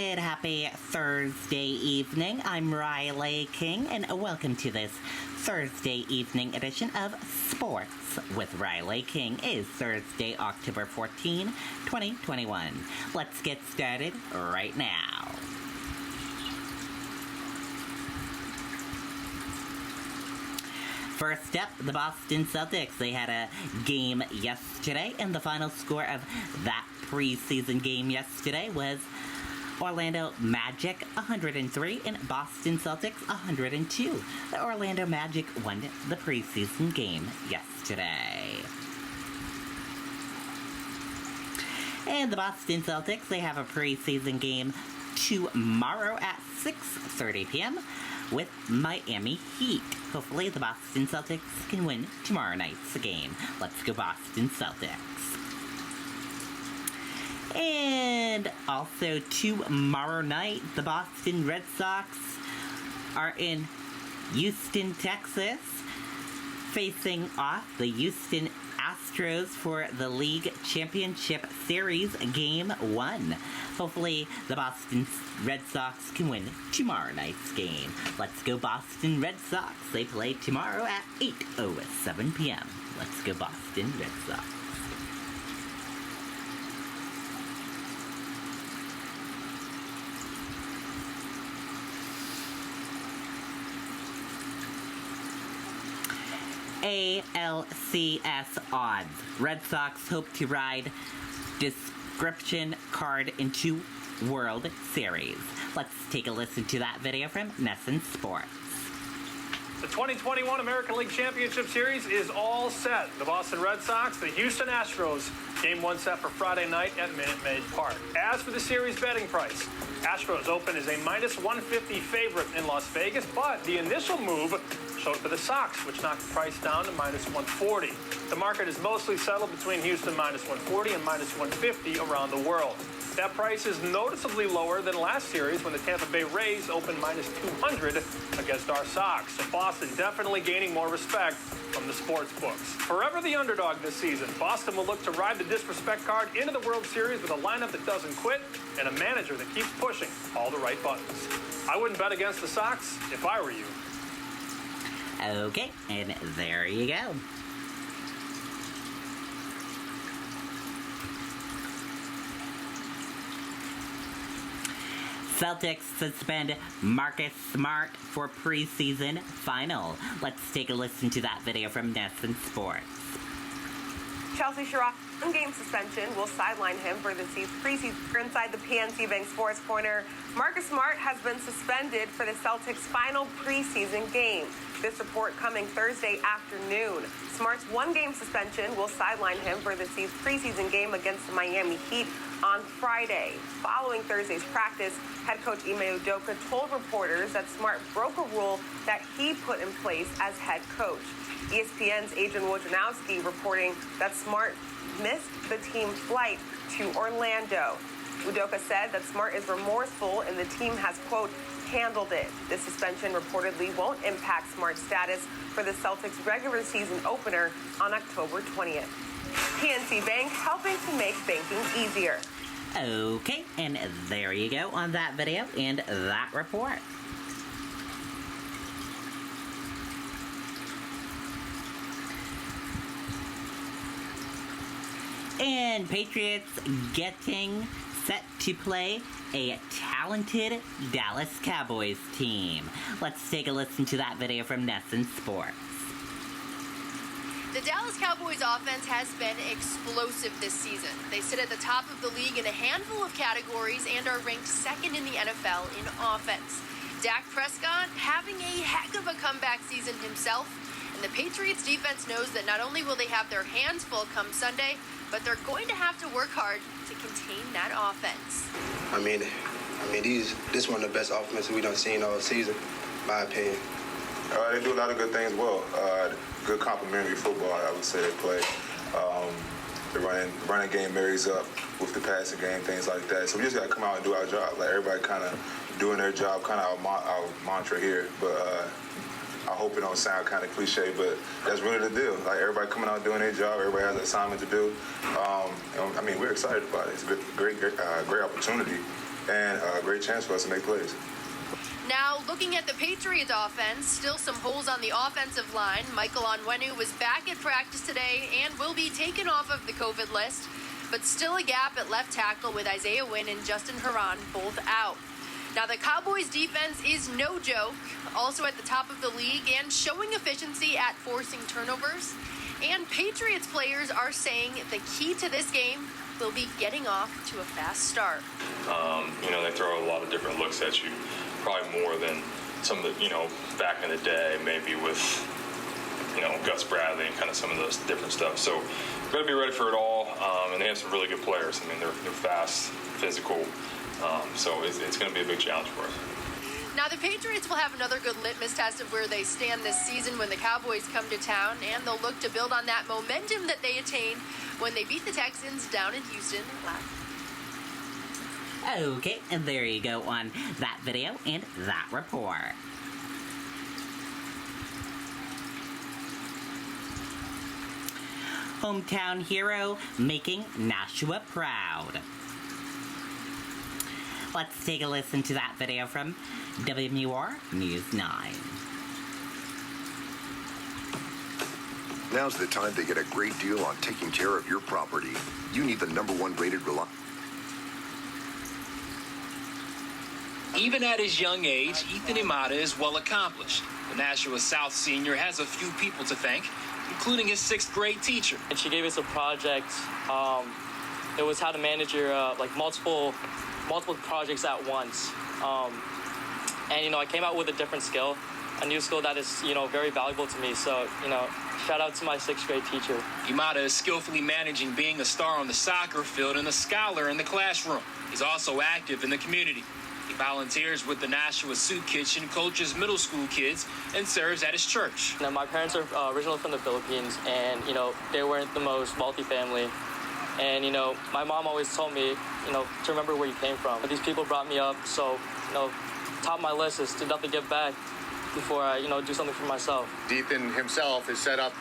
Good, happy Thursday evening. I'm Riley King, and welcome to this Thursday evening edition of Sports with Riley King. It is Thursday, October 14, 2021. Let's get started right now. First up, the Boston Celtics. They had a game yesterday, and the final score of that preseason game yesterday was Orlando Magic 103 and Boston Celtics 102. The Orlando Magic won the preseason game yesterday. And the Boston Celtics, they have a preseason game tomorrow at 6:30 p.m. with Miami Heat. Hopefully the Boston Celtics can win tomorrow night's game. Let's go Boston Celtics. And also tomorrow night, the Boston Red Sox are in Houston, Texas, facing off the Houston Astros for the League Championship Series Game 1. Hopefully, the Boston Red Sox can win tomorrow night's game. Let's go Boston Red Sox. They play tomorrow at 8:07 p.m. Let's go Boston Red Sox. ALCS odds. Red Sox hope to ride description card into World Series. Let's take a listen to that video from Nesson Sports. The 2021 American League Championship Series is all set. The Boston Red Sox, the Houston Astros. Game 1 set for Friday night at Minute Maid Park. As for the series betting price, Astros open as a -150 favorite in Las Vegas, but the initial move showed for the Sox, which knocked the price down to -140. The market is mostly settled between Houston -140 and -150 around the world. That price is noticeably lower than last series when the Tampa Bay Rays opened -200 against our Sox. So Boston definitely gaining more respect from the sports books. Forever the underdog this season, Boston will look to ride the disrespect card into the World Series with a lineup that doesn't quit and a manager that keeps pushing all the right buttons. I wouldn't bet against the Sox if I were you. Okay, and there you go. Celtics suspend Marcus Smart for preseason final. Let's take a listen to that video from Nesson Sports. Chelsea Sherrod, one-game suspension will sideline him for the preseason. Inside the PNC Bank Sports Corner, Marcus Smart has been suspended for the Celtics' final preseason game. This report coming Thursday afternoon. Smart's one-game suspension will sideline him for the preseason game against the Miami Heat on Friday. Following Thursday's practice, head coach Ime Udoka told reporters that Smart broke a rule that he put in place as head coach. ESPN's Adrian Wojnarowski reporting that Smart missed the team flight to Orlando. Udoka said that Smart is remorseful and the team has, quote, handled it. This suspension reportedly won't impact Smart's status for the Celtics regular season opener on October 20th. PNC Bank, helping to make banking easier. Okay, and there you go on that video and that report. And Patriots getting set to play a talented Dallas Cowboys team. Let's take a listen to that video from Nesson Sports. The Dallas Cowboys offense has been explosive this season. They sit at the top of the league in a handful of categories and are ranked second in the NFL in offense. Dak Prescott having a heck of a comeback season himself, and the Patriots defense knows that not only will they have their hands full come Sunday, but they're going to have to work hard to contain that offense. I mean, this is one of the best offenses we done seen all season, in my opinion. They do a lot of good things well. Good complementary football, I would say they play. The running game marries up with the passing game, things like that. So we just got to come out and do our job. Like everybody kind of doing their job, kind of our mantra here. But I hope it don't sound kind of cliche, but that's really the deal. Like everybody coming out doing their job, everybody has an assignment to do. I mean, we're excited about it. It's a great opportunity and a great chance for us to make plays. Now, looking at the Patriots offense, still some holes on the offensive line. Michael Onwenu was back at practice today and will be taken off of the COVID list, but still a gap at left tackle with Isaiah Wynn and Justin Herron both out. Now, the Cowboys defense is no joke, also at the top of the league and showing efficiency at forcing turnovers. And Patriots players are saying the key to this game will be getting off to a fast start. They throw a lot of different looks at you, probably more than some of the, back in the day, maybe with, Gus Bradley and kind of some of those different stuff. So we've got to be ready for it all, and they have some really good players. I mean, they're fast, physical, so it's going to be a big challenge for us. Now, the Patriots will have another good litmus test of where they stand this season when the Cowboys come to town, and they'll look to build on that momentum that they attained when they beat the Texans down in Houston last. Okay, and there you go on that video and that report. Hometown hero making Nashua proud. Let's take a listen to that video from WMUR News 9. Now's the time to get a great deal on taking care of your property. You need the #1 rated Even at his young age, Ethan Imada is well accomplished. The Nashua South senior has a few people to thank, including his 6th grade teacher. And she gave us a project. It was how to manage your multiple projects at once. And I came out with a different skill, a new skill that is very valuable to me. So shout out to my 6th grade teacher. Imada is skillfully managing being a star on the soccer field and a scholar in the classroom. He's also active in the community. He volunteers with the Nashua Soup Kitchen, coaches middle school kids, and serves at his church. Now, my parents are originally from the Philippines, and they weren't the most wealthy family. And my mom always told me to remember where you came from. But these people brought me up, so top of my list is to definitely give back before I do something for myself. Ethan himself has set up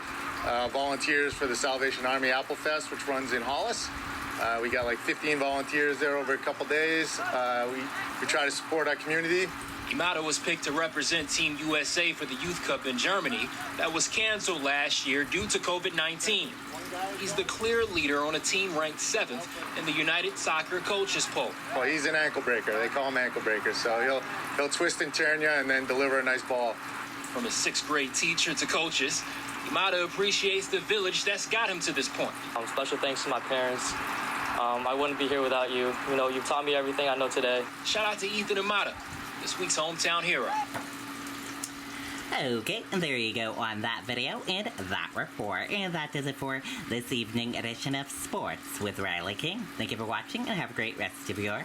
volunteers for the Salvation Army Apple Fest, which runs in Hollis. We got like 15 volunteers there over a couple days. We try to support our community. Imada was picked to represent Team USA for the Youth Cup in Germany that was canceled last year due to COVID-19. He's the clear leader on a team ranked 7th in the United Soccer Coaches Poll. Well, he's an ankle breaker. They call him ankle breaker. So he'll twist and turn you and then deliver a nice ball. From a 6th grade teacher to coaches, Imada appreciates the village that's got him to this point. Special thanks to my parents. I wouldn't be here without you. You've taught me everything I know today. Shout out to Ethan Imada, this week's hometown hero. Okay, and there you go on that video and that report. And that does it for this evening edition of Sports with Riley King. Thank you for watching and have a great rest of your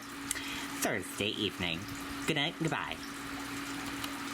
Thursday evening. Good night, goodbye.